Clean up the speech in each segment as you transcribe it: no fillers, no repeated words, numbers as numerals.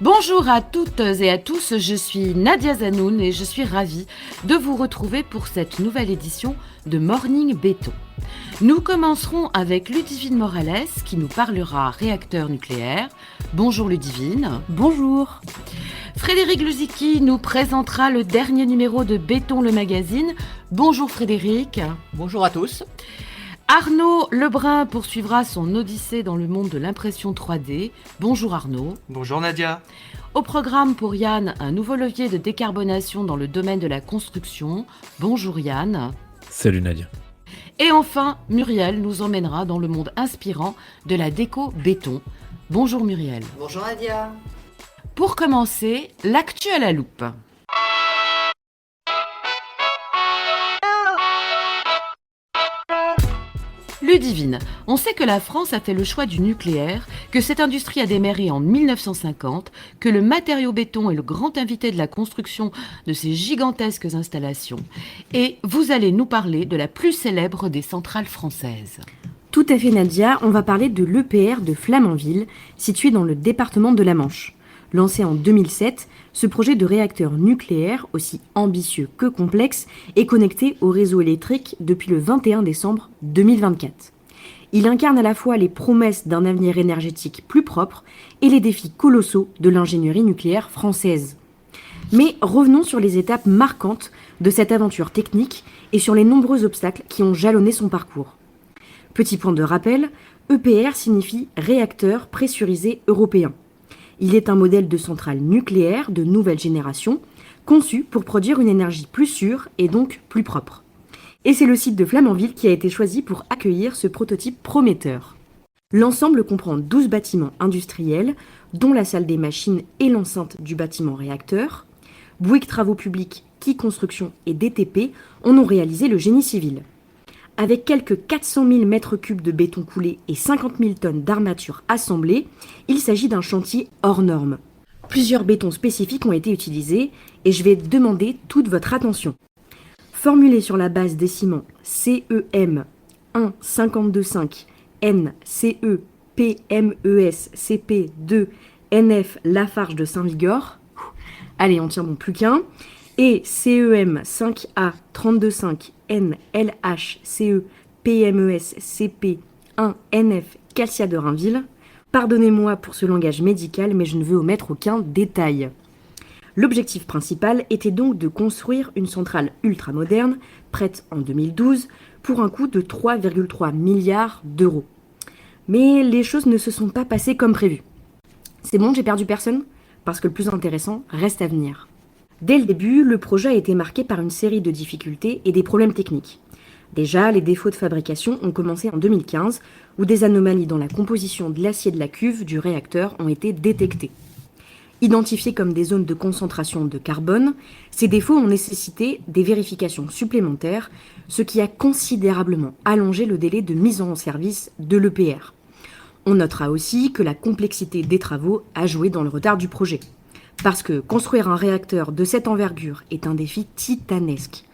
Bonjour à toutes et à tous, je suis Nadia Zanoun et je suis ravie de vous retrouver pour cette nouvelle édition de Morning Béton. Nous commencerons avec Ludivine Morales qui nous parlera réacteur nucléaire. Bonjour Ludivine. Bonjour. Frédéric Luzicky nous présentera le dernier numéro de Béton le magazine. Bonjour Frédéric. Bonjour à tous. Arnaud Lebrun poursuivra son odyssée dans le monde de l'impression 3D. Bonjour Arnaud. Bonjour Nadia. Au programme pour Yann, un nouveau levier de décarbonation dans le domaine de la construction. Bonjour Yann. Salut Nadia. Et enfin, Muriel nous emmènera dans le monde inspirant de la déco béton. Bonjour Muriel. Bonjour Nadia. Pour commencer, l'actu à la loupe. Ludivine, on sait que la France a fait le choix du nucléaire, que cette industrie a démarré en 1950, que le matériau béton est le grand invité de la construction de ces gigantesques installations. Et vous allez nous parler de la plus célèbre des centrales françaises. Tout à fait Nadia, on va parler de l'EPR de Flamanville, situé dans le département de la Manche. Lancé en 2007, ce projet de réacteur nucléaire, aussi ambitieux que complexe, est connecté au réseau électrique depuis le 21 décembre 2024. Il incarne à la fois les promesses d'un avenir énergétique plus propre et les défis colossaux de l'ingénierie nucléaire française. Mais revenons sur les étapes marquantes de cette aventure technique et sur les nombreux obstacles qui ont jalonné son parcours. Petit point de rappel, EPR signifie réacteur pressurisé européen. Il est un modèle de centrale nucléaire de nouvelle génération, conçu pour produire une énergie plus sûre et donc plus propre. Et c'est le site de Flamanville qui a été choisi pour accueillir ce prototype prometteur. L'ensemble comprend 12 bâtiments industriels, dont la salle des machines et l'enceinte du bâtiment réacteur. Bouygues Travaux Publics, Qui Construction et DTP en ont réalisé le génie civil. Avec quelques 400 000 mètres cubes de béton coulé et 50 000 tonnes d'armature assemblée, il s'agit d'un chantier hors norme. Plusieurs bétons spécifiques ont été utilisés et je vais demander toute votre attention. Formulé sur la base des ciments CEM 1,52,5, N, CE, PMES, CP2, NF, Lafarge de Saint-Vigor, allez on tient bon plus qu'un, et CEM 5A 32,5, N, LH, CE, PMES, CP, 1, NF, Calcia de Rainville. Pardonnez-moi pour ce langage médical, mais je ne veux omettre aucun détail. L'objectif principal était donc de construire une centrale ultramoderne, prête en 2012, pour un coût de 3,3 milliards d'euros. Mais les choses ne se sont pas passées comme prévu. C'est bon, j'ai perdu personne ? Parce que le plus intéressant reste à venir. Dès le début, le projet a été marqué par une série de difficultés et des problèmes techniques. Déjà, les défauts de fabrication ont commencé en 2015, où des anomalies dans la composition de l'acier de la cuve du réacteur ont été détectées. Identifiés comme des zones de concentration de carbone, ces défauts ont nécessité des vérifications supplémentaires, ce qui a considérablement allongé le délai de mise en service de l'EPR. On notera aussi que la complexité des travaux a joué dans le retard du projet. Parce que construire un réacteur de cette envergure est un défi titanesque.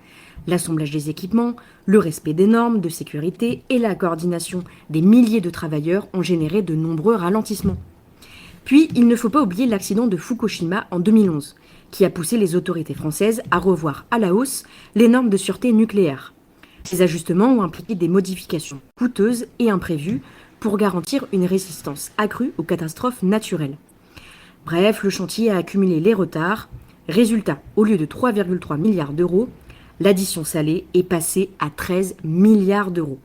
L'assemblage des équipements, le respect des normes de sécurité et la coordination des milliers de travailleurs ont généré de nombreux ralentissements. Puis, il ne faut pas oublier l'accident de Fukushima en 2011, qui a poussé les autorités françaises à revoir à la hausse les normes de sûreté nucléaire. Ces ajustements ont impliqué des modifications coûteuses et imprévues pour garantir une résistance accrue aux catastrophes naturelles. Bref, le chantier a accumulé les retards. Résultat, au lieu de 3,3 milliards d'euros, l'addition salée est passée à 13 milliards d'euros.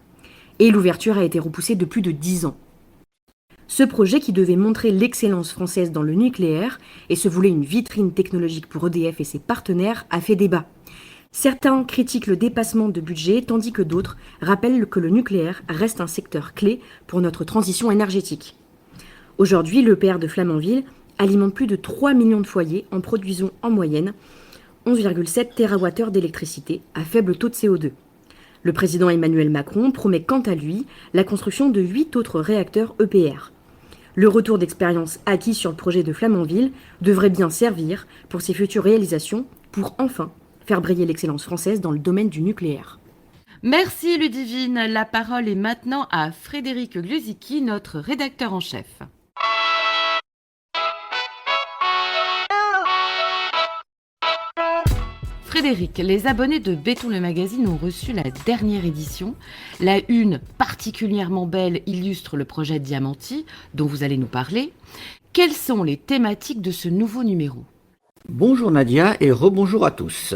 Et l'ouverture a été repoussée de plus de 10 ans. Ce projet, qui devait montrer l'excellence française dans le nucléaire et se voulait une vitrine technologique pour EDF et ses partenaires, a fait débat. Certains critiquent le dépassement de budget, tandis que d'autres rappellent que le nucléaire reste un secteur clé pour notre transition énergétique. Aujourd'hui, l'EPR de Flamanville alimente plus de 3 millions de foyers en produisant en moyenne 11,7 TWh d'électricité à faible taux de CO2. Le président Emmanuel Macron promet quant à lui la construction de 8 autres réacteurs EPR. Le retour d'expérience acquis sur le projet de Flamanville devrait bien servir pour ses futures réalisations pour enfin faire briller l'excellence française dans le domaine du nucléaire. Merci Ludivine. La parole est maintenant à Frédéric Luzicky, notre rédacteur en chef. Frédéric, les abonnés de Béton le magazine ont reçu la dernière édition. La une particulièrement belle illustre le projet Diamanti, dont vous allez nous parler. Quelles sont les thématiques de ce nouveau numéro ? Bonjour Nadia et rebonjour à tous.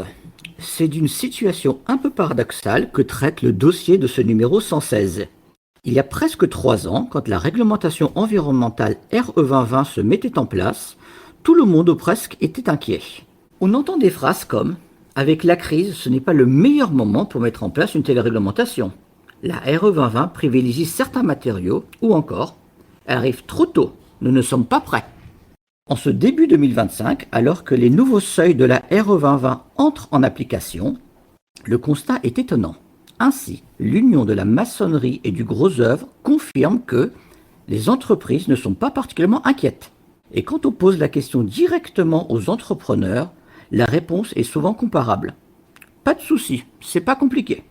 C'est d'une situation un peu paradoxale que traite le dossier de ce numéro 116. Il y a presque 3 ans, quand la réglementation environnementale RE 2020 se mettait en place, tout le monde ou presque était inquiet. On entend des phrases comme « Avec la crise, ce n'est pas le meilleur moment pour mettre en place une telle réglementation. La RE 2020 privilégie certains matériaux » ou encore « Elle arrive trop tôt, nous ne sommes pas prêts ». En ce début 2025, alors que les nouveaux seuils de la RE 2020 entrent en application, le constat est étonnant. Ainsi, l'Union de la maçonnerie et du gros œuvre confirme que les entreprises ne sont pas particulièrement inquiètes. Et quand on pose la question directement aux entrepreneurs, la réponse est souvent comparable. Pas de souci, c'est pas compliqué.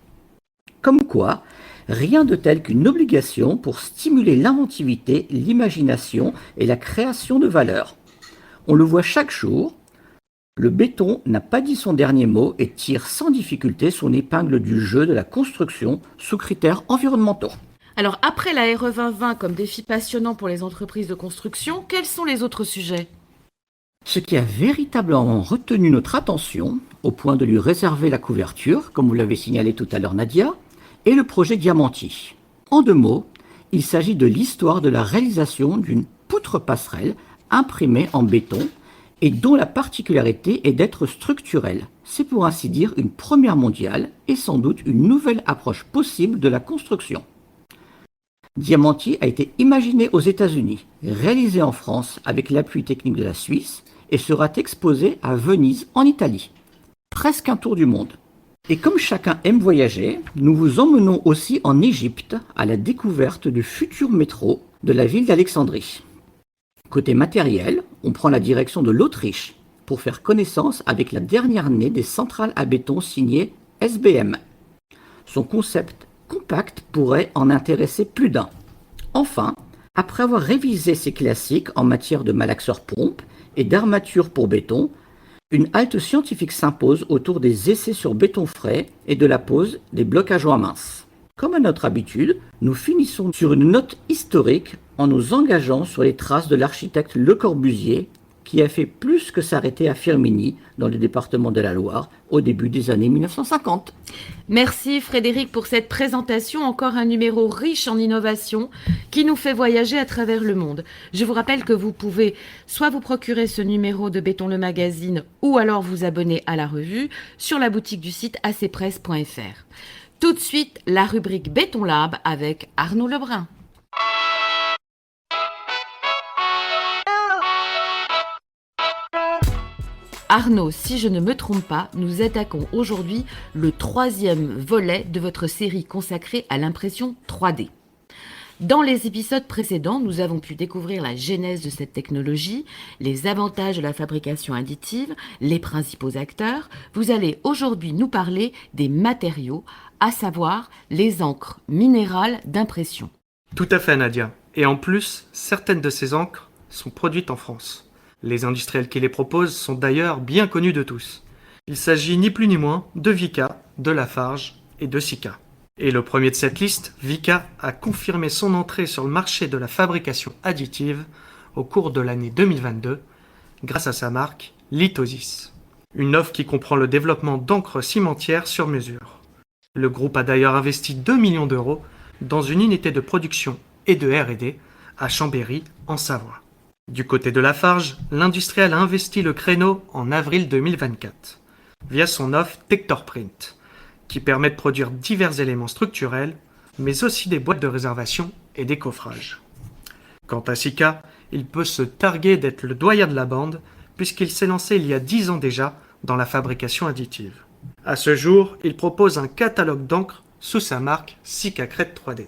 Comme quoi, rien de tel qu'une obligation pour stimuler l'inventivité, l'imagination et la création de valeur. On le voit chaque jour, le béton n'a pas dit son dernier mot et tire sans difficulté son épingle du jeu de la construction sous critères environnementaux. Alors, après la RE 2020 comme défi passionnant pour les entreprises de construction, quels sont les autres sujets ? Ce qui a véritablement retenu notre attention, au point de lui réserver la couverture, comme vous l'avez signalé tout à l'heure Nadia, est le projet Diamanti. En 2 mots, il s'agit de l'histoire de la réalisation d'une poutre passerelle imprimée en béton et dont la particularité est d'être structurelle. C'est pour ainsi dire une première mondiale et sans doute une nouvelle approche possible de la construction. Diamanti a été imaginé aux États-Unis, réalisé en France avec l'appui technique de la Suisse et sera exposé à Venise en Italie. Presque un tour du monde. Et comme chacun aime voyager, nous vous emmenons aussi en Égypte à la découverte du futur métro de la ville d'Alexandrie. Côté matériel, on prend la direction de l'Autriche pour faire connaissance avec la dernière née des centrales à béton signée SBM. Son concept compact pourrait en intéresser plus d'un. Enfin, après avoir révisé ses classiques en matière de malaxeur pompe et d'armature pour béton, une halte scientifique s'impose autour des essais sur béton frais et de la pose des blocs à joints minces. Comme à notre habitude, nous finissons sur une note historique en nous engageant sur les traces de l'architecte Le Corbusier qui a fait plus que s'arrêter à Firminy, dans le département de la Loire, au début des années 1950. Merci Frédéric pour cette présentation, encore un numéro riche en innovation qui nous fait voyager à travers le monde. Je vous rappelle que vous pouvez soit vous procurer ce numéro de Béton le magazine ou alors vous abonner à la revue sur la boutique du site acpresse.fr. Tout de suite, la rubrique Béton Lab avec Arnaud Lebrun. Arnaud, si je ne me trompe pas, nous attaquons aujourd'hui le 3e volet de votre série consacrée à l'impression 3D. Dans les épisodes précédents, nous avons pu découvrir la genèse de cette technologie, les avantages de la fabrication additive, les principaux acteurs. Vous allez aujourd'hui nous parler des matériaux, à savoir les encres minérales d'impression. Tout à fait Nadia. Et en plus, certaines de ces encres sont produites en France. Les industriels qui les proposent sont d'ailleurs bien connus de tous. Il s'agit ni plus ni moins de Vicat, de Lafarge et de Sika. Et le premier de cette liste, Vicat, a confirmé son entrée sur le marché de la fabrication additive au cours de l'année 2022 grâce à sa marque Lithosis. Une offre qui comprend le développement d'encre cimentière sur mesure. Le groupe a d'ailleurs investi 2 millions d'euros dans une unité de production et de R&D à Chambéry, en Savoie. Du côté de Lafarge, l'industriel a investi le créneau en avril 2024 via son offre Tectorprint, qui permet de produire divers éléments structurels, mais aussi des boîtes de réservation et des coffrages. Quant à Sika, il peut se targuer d'être le doyen de la bande, puisqu'il s'est lancé il y a 10 ans déjà dans la fabrication additive. À ce jour, il propose un catalogue d'encre sous sa marque Sikacred 3D.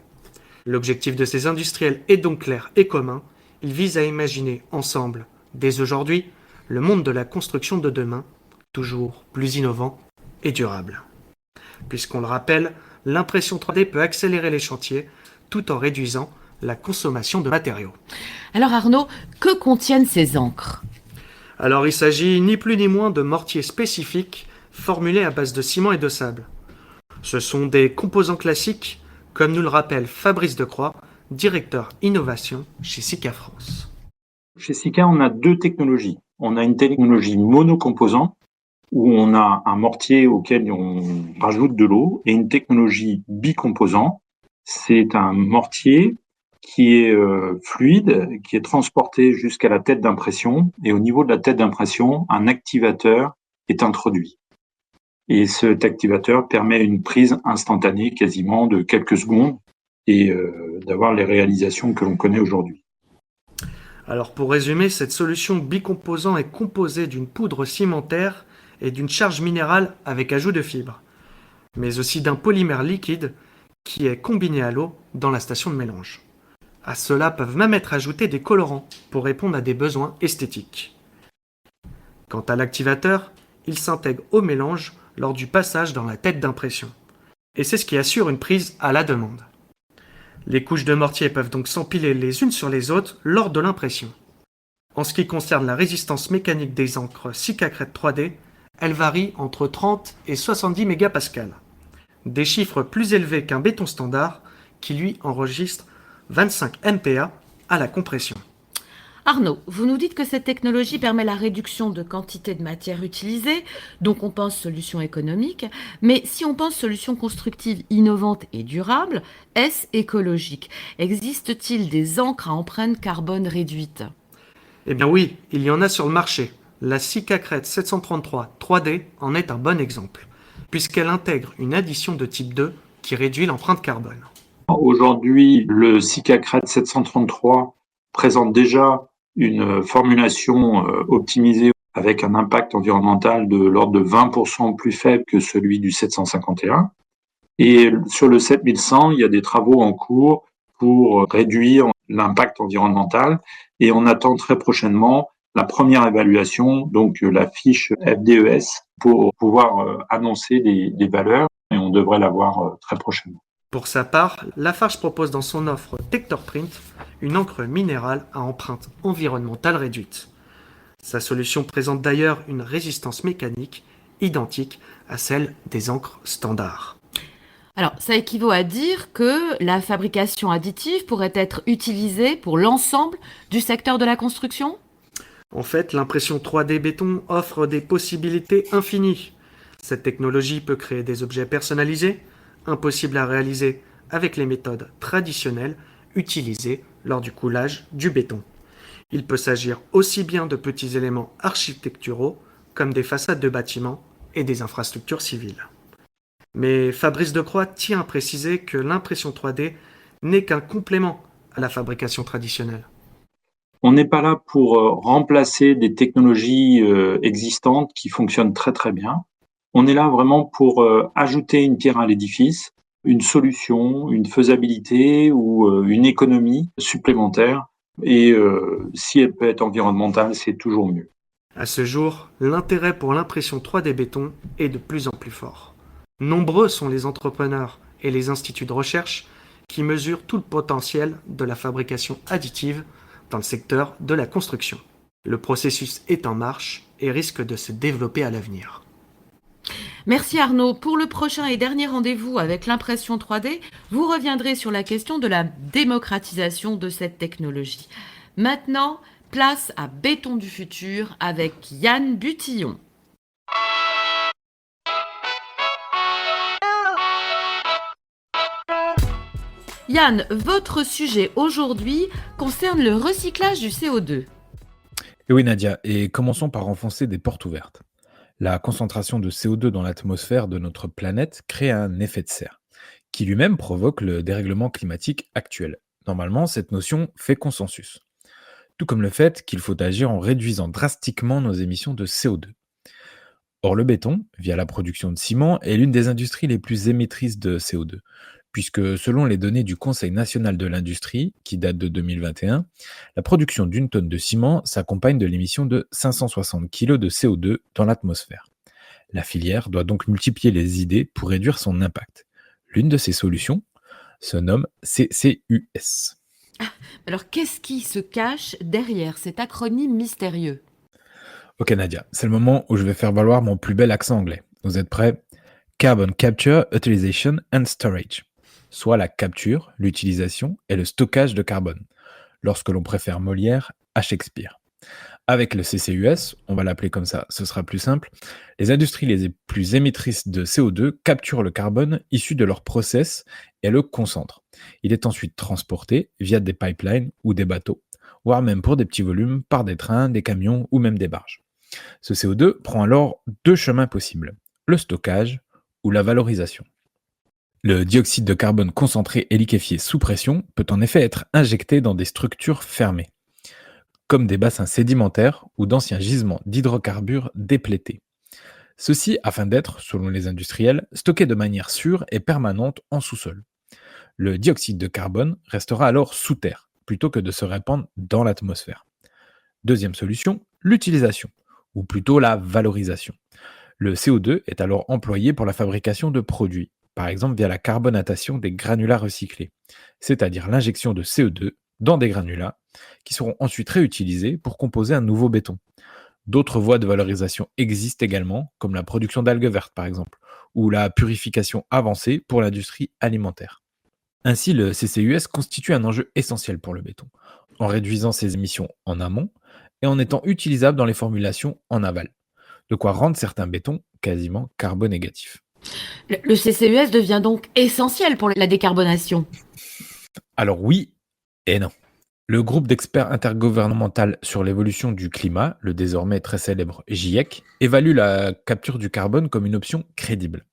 L'objectif de ces industriels est donc clair et commun. Ils visent à imaginer ensemble, dès aujourd'hui, le monde de la construction de demain, toujours plus innovant et durable. Puisqu'on le rappelle, l'impression 3D peut accélérer les chantiers tout en réduisant la consommation de matériaux. Alors Arnaud, que contiennent ces encres ? Alors il s'agit ni plus ni moins de mortiers spécifiques formulés à base de ciment et de sable. Ce sont des composants classiques, comme nous le rappelle Fabrice Decroix, directeur innovation chez Sika France. Chez Sika, on a deux technologies. On a une technologie monocomposant, où on a un mortier auquel on rajoute de l'eau, et une technologie bicomposant. C'est un mortier qui est fluide, qui est transporté jusqu'à la tête d'impression, et au niveau de la tête d'impression, un activateur est introduit. Et cet activateur permet une prise instantanée, quasiment de quelques secondes, et d'avoir les réalisations que l'on connaît aujourd'hui. Alors pour résumer, cette solution bicomposant est composée d'une poudre cimentaire et d'une charge minérale avec ajout de fibres, mais aussi d'un polymère liquide qui est combiné à l'eau dans la station de mélange. À cela peuvent même être ajoutés des colorants pour répondre à des besoins esthétiques. Quant à l'activateur, il s'intègre au mélange lors du passage dans la tête d'impression. Et c'est ce qui assure une prise à la demande. Les couches de mortier peuvent donc s'empiler les unes sur les autres lors de l'impression. En ce qui concerne la résistance mécanique des encres Sikacred 3D, elle varie entre 30 et 70 mégapascales. Des chiffres plus élevés qu'un béton standard qui lui enregistre 25 MPa à la compression. Arnaud, vous nous dites que cette technologie permet la réduction de quantité de matière utilisée, donc on pense solution économique, mais si on pense solution constructive innovante et durable, est-ce écologique? Existe-t-il des encres à empreinte carbone réduite? Eh bien oui, il y en a sur le marché. La Sikacred 733 3D en est un bon exemple, puisqu'elle intègre une addition de type 2 qui réduit l'empreinte carbone. Aujourd'hui, le Sikacred 733 présente déjà une formulation optimisée avec un impact environnemental de l'ordre de 20% plus faible que celui du 751. Et sur le 7100, il y a des travaux en cours pour réduire l'impact environnemental et on attend très prochainement la première évaluation, donc la fiche FDES, pour pouvoir annoncer des valeurs et on devrait l'avoir très prochainement. Pour sa part, Lafarge propose dans son offre Tectorprint une encre minérale à empreinte environnementale réduite. Sa solution présente d'ailleurs une résistance mécanique identique à celle des encres standards. Alors, ça équivaut à dire que la fabrication additive pourrait être utilisée pour l'ensemble du secteur de la construction? En fait, l'impression 3D béton offre des possibilités infinies. Cette technologie peut créer des objets personnalisés, impossibles à réaliser avec les méthodes traditionnelles utilisées lors du coulage du béton. Il peut s'agir aussi bien de petits éléments architecturaux comme des façades de bâtiments et des infrastructures civiles. Mais Fabrice Decroix tient à préciser que l'impression 3D n'est qu'un complément à la fabrication traditionnelle. On n'est pas là pour remplacer des technologies existantes qui fonctionnent très très bien. On est là vraiment pour ajouter une pierre à l'édifice, une solution, une faisabilité ou une économie supplémentaire. Et si elle peut être environnementale, c'est toujours mieux. À ce jour, l'intérêt pour l'impression 3D béton est de plus en plus fort. Nombreux sont les entrepreneurs et les instituts de recherche qui mesurent tout le potentiel de la fabrication additive dans le secteur de la construction. Le processus est en marche et risque de se développer à l'avenir. Merci Arnaud. Pour le prochain et dernier rendez-vous avec l'impression 3D, vous reviendrez sur la question de la démocratisation de cette technologie. Maintenant, place à Béton du futur avec Yann Butillon. Yann, votre sujet aujourd'hui concerne le recyclage du CO2. Et oui Nadia, et commençons par enfoncer des portes ouvertes. La concentration de CO2 dans l'atmosphère de notre planète crée un effet de serre, qui lui-même provoque le dérèglement climatique actuel. Normalement, cette notion fait consensus. Tout comme le fait qu'il faut agir en réduisant drastiquement nos émissions de CO2. Or, le béton, via la production de ciment, est l'une des industries les plus émettrices de CO2, puisque selon les données du Conseil national de l'industrie, qui date de 2021, la production d'une tonne de ciment s'accompagne de l'émission de 560 kg de CO2 dans l'atmosphère. La filière doit donc multiplier les idées pour réduire son impact. L'une de ces solutions se nomme CCUS. Alors, qu'est-ce qui se cache derrière cet acronyme mystérieux? Ok Nadia, c'est le moment où je vais faire valoir mon plus bel accent anglais. Vous êtes prêts? Carbon Capture, Utilization and Storage, soit la capture, l'utilisation et le stockage de carbone, lorsque l'on préfère Molière à Shakespeare. Avec le CCUS, on va l'appeler comme ça, ce sera plus simple, les industries les plus émettrices de CO2 capturent le carbone issu de leur process et le concentrent. Il est ensuite transporté via des pipelines ou des bateaux, voire même pour des petits volumes par des trains, des camions ou même des barges. Ce CO2 prend alors deux chemins possibles, le stockage ou la valorisation. Le dioxyde de carbone concentré et liquéfié sous pression peut en effet être injecté dans des structures fermées, comme des bassins sédimentaires ou d'anciens gisements d'hydrocarbures déplétés. Ceci afin d'être, selon les industriels, stocké de manière sûre et permanente en sous-sol. Le dioxyde de carbone restera alors sous terre, plutôt que de se répandre dans l'atmosphère. Deuxième solution, l'utilisation, ou plutôt la valorisation. Le CO2 est alors employé pour la fabrication de produits, par exemple via la carbonatation des granulats recyclés, c'est-à-dire l'injection de CO2 dans des granulats qui seront ensuite réutilisés pour composer un nouveau béton. D'autres voies de valorisation existent également, comme la production d'algues vertes par exemple, ou la purification avancée pour l'industrie alimentaire. Ainsi, le CCUS constitue un enjeu essentiel pour le béton, en réduisant ses émissions en amont et en étant utilisable dans les formulations en aval, de quoi rendre certains bétons quasiment carbonégatifs. Le CCUS devient donc essentiel pour la décarbonation. Alors oui et non. Le groupe d'experts intergouvernemental sur l'évolution du climat, le désormais très célèbre GIEC, évalue la capture du carbone comme une option crédible.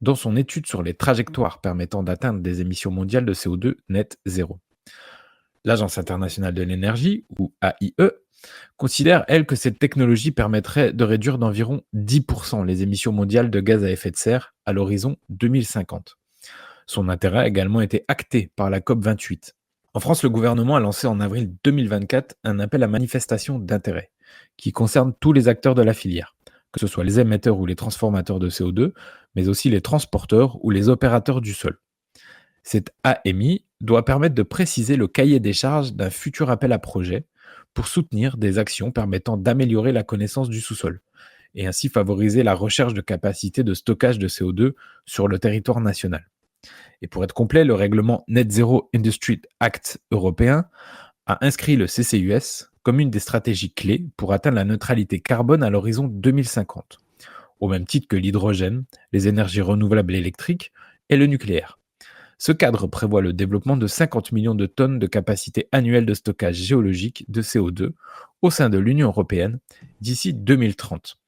Dans son étude sur les trajectoires permettant d'atteindre des émissions mondiales de CO2 net zéro. L'Agence internationale de l'énergie, ou AIE, considère, elle, que cette technologie permettrait de réduire d'environ 10% les émissions mondiales de gaz à effet de serre à l'horizon 2050. Son intérêt a également été acté par la COP28. En France, le gouvernement a lancé en avril 2024 un appel à manifestation d'intérêt qui concerne tous les acteurs de la filière, que ce soit les émetteurs ou les transformateurs de CO2, mais aussi les transporteurs ou les opérateurs du sol. Cet AMI doit permettre de préciser le cahier des charges d'un futur appel à projet pour soutenir des actions permettant d'améliorer la connaissance du sous-sol et ainsi favoriser la recherche de capacités de stockage de CO2 sur le territoire national. Et pour être complet, le règlement Net Zero Industry Act européen a inscrit le CCUS comme une des stratégies clés pour atteindre la neutralité carbone à l'horizon 2050, au même titre que l'hydrogène, les énergies renouvelables électriques et le nucléaire. Ce cadre prévoit le développement de 50 millions de tonnes de capacité annuelle de stockage géologique de CO2 au sein de l'Union européenne d'ici 2030,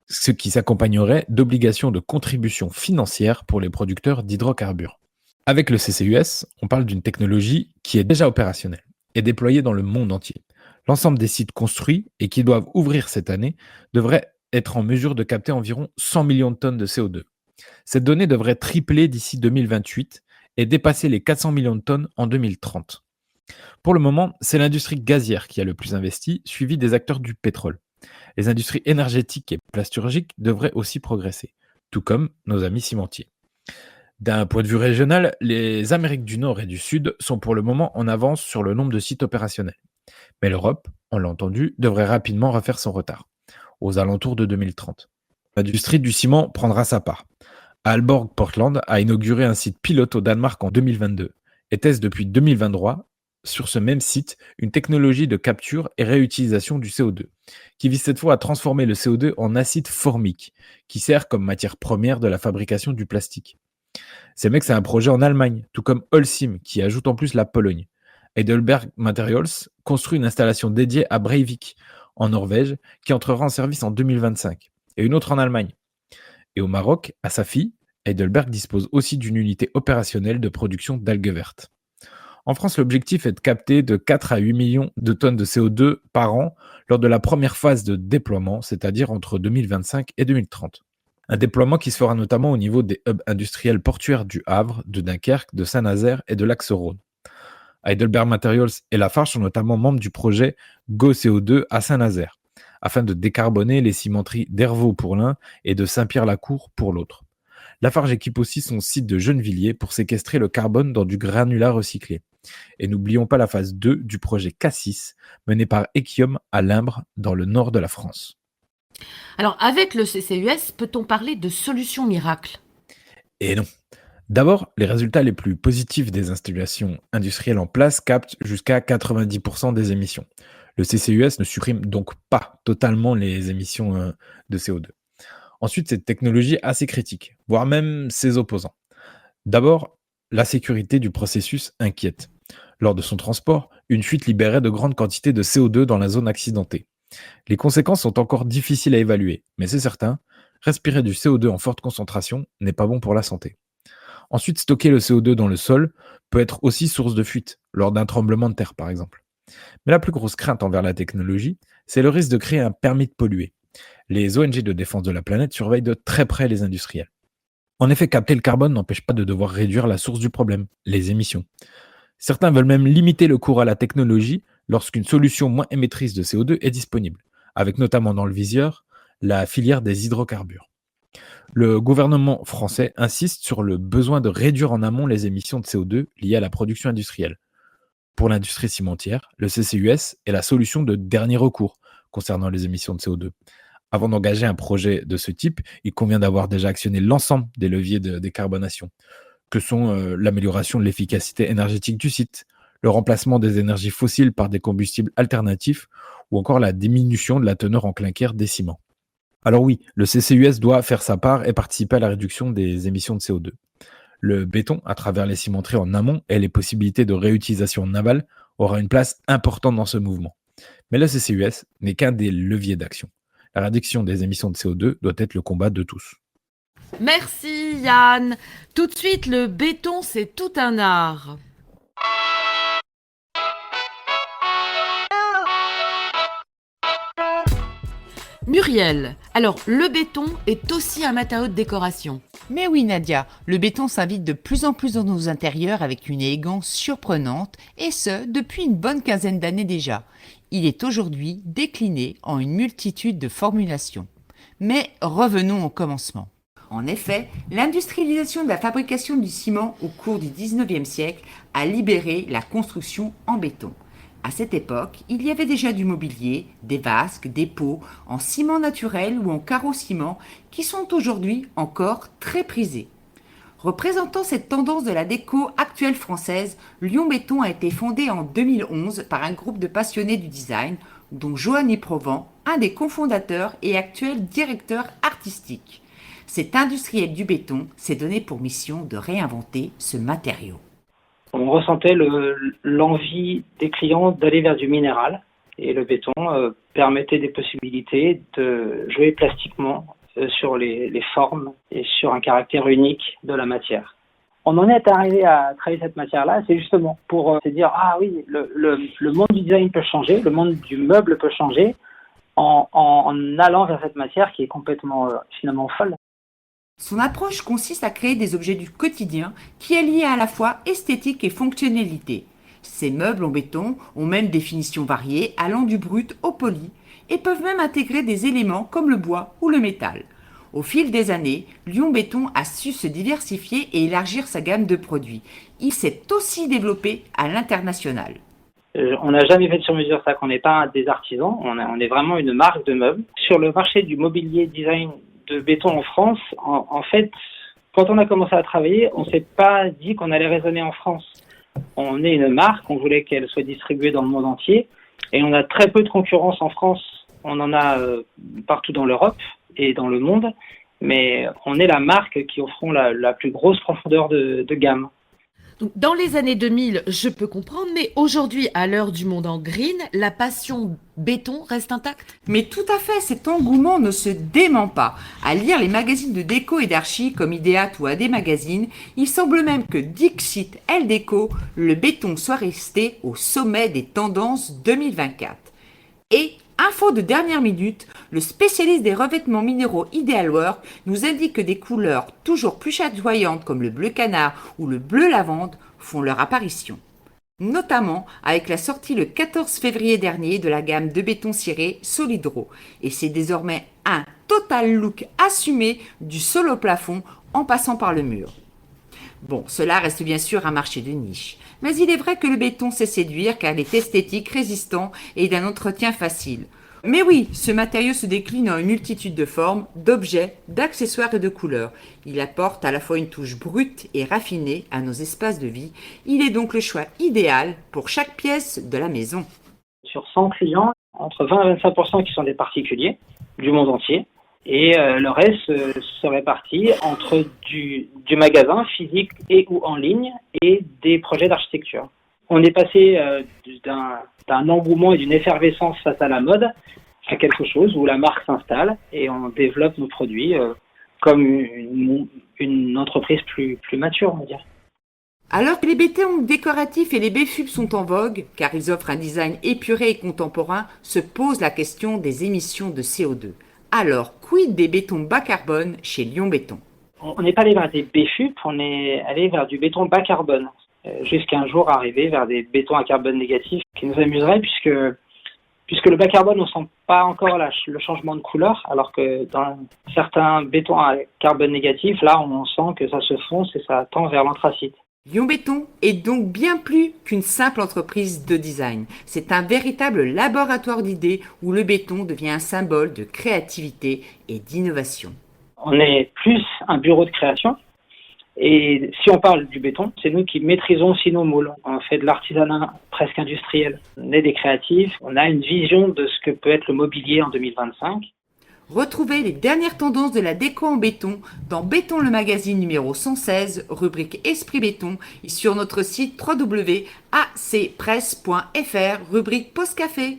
ce qui s'accompagnerait d'obligations de contribution financière pour les producteurs d'hydrocarbures. Avec le CCUS, on parle d'une technologie qui est déjà opérationnelle et déployée dans le monde entier. L'ensemble des sites construits et qui doivent ouvrir cette année devraient être en mesure de capter environ 100 millions de tonnes de CO2. Cette donnée devrait tripler d'ici 2028 et dépasser les 400 millions de tonnes en 2030. Pour le moment, c'est l'industrie gazière qui a le plus investi, suivi des acteurs du pétrole. Les industries énergétiques et plasturgiques devraient aussi progresser, tout comme nos amis cimentiers. D'un point de vue régional, les Amériques du Nord et du Sud sont pour le moment en avance sur le nombre de sites opérationnels. Mais l'Europe, on l'a entendu, devrait rapidement refaire son retard, aux alentours de 2030. L'industrie du ciment prendra sa part. Aalborg Portland a inauguré un site pilote au Danemark en 2022 et teste depuis 2023 sur ce même site une technologie de capture et réutilisation du CO2 qui vise cette fois à transformer le CO2 en acide formique qui sert comme matière première de la fabrication du plastique. C'est un projet en Allemagne, tout comme Holcim qui ajoute en plus la Pologne. Heidelberg Materials construit une installation dédiée à Breivik en Norvège qui entrera en service en 2025 et une autre en Allemagne. Et au Maroc, à Safi, Heidelberg dispose aussi d'une unité opérationnelle de production d'algues vertes. En France, l'objectif est de capter de 4 à 8 millions de tonnes de CO2 par an lors de la première phase de déploiement, c'est-à-dire entre 2025 et 2030. Un déploiement qui se fera notamment au niveau des hubs industriels portuaires du Havre, de Dunkerque, de Saint-Nazaire et de l'Axe-Rhône. Heidelberg Materials et Lafarge sont notamment membres du projet GoCO2 à Saint-Nazaire, afin de décarboner les cimenteries d'Hervaux pour l'un et de Saint-Pierre-la-Cour pour l'autre. Lafarge équipe aussi son site de Gennevilliers pour séquestrer le carbone dans du granulat recyclé. Et n'oublions pas la phase 2 du projet Cassis, mené par Equiom à Limbre, dans le nord de la France. Alors, avec le CCUS, peut-on parler de solution miracle? Et non. D'abord, les résultats les plus positifs des installations industrielles en place captent jusqu'à 90% des émissions. Le CCUS ne supprime donc pas totalement les émissions de CO2. Ensuite, cette technologie est assez critique, voire même ses opposants. D'abord, la sécurité du processus inquiète. Lors de son transport, une fuite libérait de grandes quantités de CO2 dans la zone accidentée. Les conséquences sont encore difficiles à évaluer, mais c'est certain, respirer du CO2 en forte concentration n'est pas bon pour la santé. Ensuite, stocker le CO2 dans le sol peut être aussi source de fuite, lors d'un tremblement de terre par exemple. Mais la plus grosse crainte envers la technologie, c'est le risque de créer un permis de polluer. Les ONG de défense de la planète surveillent de très près les industriels. En effet, capter le carbone n'empêche pas de devoir réduire la source du problème, les émissions. Certains veulent même limiter le cours à la technologie lorsqu'une solution moins émettrice de CO2 est disponible, avec notamment dans le viseur la filière des hydrocarbures. Le gouvernement français insiste sur le besoin de réduire en amont les émissions de CO2 liées à la production industrielle. Pour l'industrie cimentière, le CCUS est la solution de dernier recours concernant les émissions de CO2. Avant d'engager un projet de ce type, il convient d'avoir déjà actionné l'ensemble des leviers de décarbonation, que sont l'amélioration de l'efficacité énergétique du site, le remplacement des énergies fossiles par des combustibles alternatifs ou encore la diminution de la teneur en clinker des ciments. Alors oui, le CCUS doit faire sa part et participer à la réduction des émissions de CO2. Le béton, à travers les cimenteries en amont et les possibilités de réutilisation en aval, aura une place importante dans ce mouvement. Mais le CCUS n'est qu'un des leviers d'action. La réduction des émissions de CO2 doit être le combat de tous. Merci Yann. Tout de suite, le béton, c'est tout un art. Muriel, alors le béton est aussi un matériau de décoration. Mais oui Nadia, le béton s'invite de plus en plus dans nos intérieurs avec une élégance surprenante, et ce, depuis une bonne quinzaine d'années déjà. Il est aujourd'hui décliné en une multitude de formulations. Mais revenons au commencement. En effet, l'industrialisation de la fabrication du ciment au cours du 19e siècle a libéré la construction en béton. À cette époque, il y avait déjà du mobilier, des vasques, des pots en ciment naturel ou en carreau-ciment qui sont aujourd'hui encore très prisés. Représentant cette tendance de la déco actuelle française, Lyon Béton a été fondé en 2011 par un groupe de passionnés du design, dont Johanny Provan, un des cofondateurs et actuel directeur artistique. Cet industriel du béton s'est donné pour mission de réinventer ce matériau. On ressentait l'envie des clients d'aller vers du minéral et le béton permettait des possibilités de jouer plastiquement sur les formes et sur un caractère unique de la matière. On en est arrivé à travailler cette matière-là, c'est justement pour se dire ah oui, le monde du design peut changer, le monde du meuble peut changer en allant vers cette matière qui est complètement finalement folle. Son approche consiste à créer des objets du quotidien qui est lié à la fois esthétique et fonctionnalité. Ces meubles en béton ont même des finitions variées allant du brut au poli et peuvent même intégrer des éléments comme le bois ou le métal. Au fil des années, Lyon Béton a su se diversifier et élargir sa gamme de produits. Il s'est aussi développé à l'international. On n'a jamais fait de sur-mesure, ça qu'on n'est pas des artisans, on est vraiment une marque de meubles. Sur le marché du mobilier design de béton en France, en fait, quand on a commencé à travailler, on ne s'est pas dit qu'on allait raisonner en France. On est une marque, on voulait qu'elle soit distribuée dans le monde entier, et on a très peu de concurrence en France. On en a partout dans l'Europe et dans le monde, mais on est la marque qui offrons la plus grosse profondeur de gamme. Donc, dans les années 2000, je peux comprendre, mais aujourd'hui, à l'heure du monde en green, la passion béton reste intacte? Mais tout à fait, cet engouement ne se dément pas. À lire les magazines de déco et d'archi comme Ideat ou AD Magazine, il semble même que Dixit Elle Déco, le béton soit resté au sommet des tendances 2024. Et info de dernière minute, le spécialiste des revêtements minéraux Idealwork nous indique que des couleurs toujours plus chatoyantes comme le bleu canard ou le bleu lavande font leur apparition. Notamment avec la sortie le 14 février dernier de la gamme de béton ciré Solidro. Et c'est désormais un total look assumé du sol au plafond en passant par le mur. Bon, cela reste bien sûr un marché de niche. Mais il est vrai que le béton sait séduire car il est esthétique, résistant et d'un entretien facile. Mais oui, ce matériau se décline en une multitude de formes, d'objets, d'accessoires et de couleurs. Il apporte à la fois une touche brute et raffinée à nos espaces de vie. Il est donc le choix idéal pour chaque pièce de la maison. Sur 100 clients, entre 20 et 25% qui sont des particuliers du monde entier. Et le reste se répartit entre du magasin physique et ou en ligne et des projets d'architecture. On est passé d'un engouement et d'une effervescence face à la mode à quelque chose où la marque s'installe et on développe nos produits comme une entreprise plus mature, on va dire. Alors que les bétons décoratifs et les béfubs sont en vogue, car ils offrent un design épuré et contemporain, se pose la question des émissions de CO2. Alors, quid des bétons bas carbone chez Lyon Béton? On n'est pas allé vers des béfubs, on est allé vers du béton bas carbone, jusqu'à un jour arriver vers des bétons à carbone négatif qui nous amuseraient puisque le bas carbone, on sent pas encore le changement de couleur, alors que dans certains bétons à carbone négatif, là, on sent que ça se fonce et ça tend vers l'anthracite. Lyon Béton est donc bien plus qu'une simple entreprise de design. C'est un véritable laboratoire d'idées où le béton devient un symbole de créativité et d'innovation. On est plus un bureau de création. Et si on parle du béton, c'est nous qui maîtrisons aussi nos moules. On fait de l'artisanat presque industriel. On est des créatifs, on a une vision de ce que peut être le mobilier en 2025. Retrouvez les dernières tendances de la déco en béton dans Béton le magazine numéro 116, rubrique Esprit Béton, et sur notre site www.acpresse.fr, rubrique Pause Café.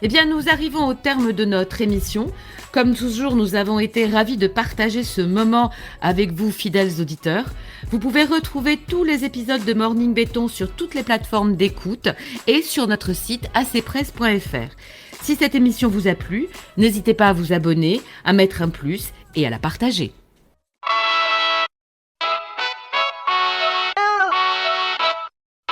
Eh bien, nous arrivons au terme de notre émission. Comme toujours, nous avons été ravis de partager ce moment avec vous, fidèles auditeurs. Vous pouvez retrouver tous les épisodes de Morning Béton sur toutes les plateformes d'écoute et sur notre site acpresse.fr. Si cette émission vous a plu, n'hésitez pas à vous abonner, à mettre un plus et à la partager.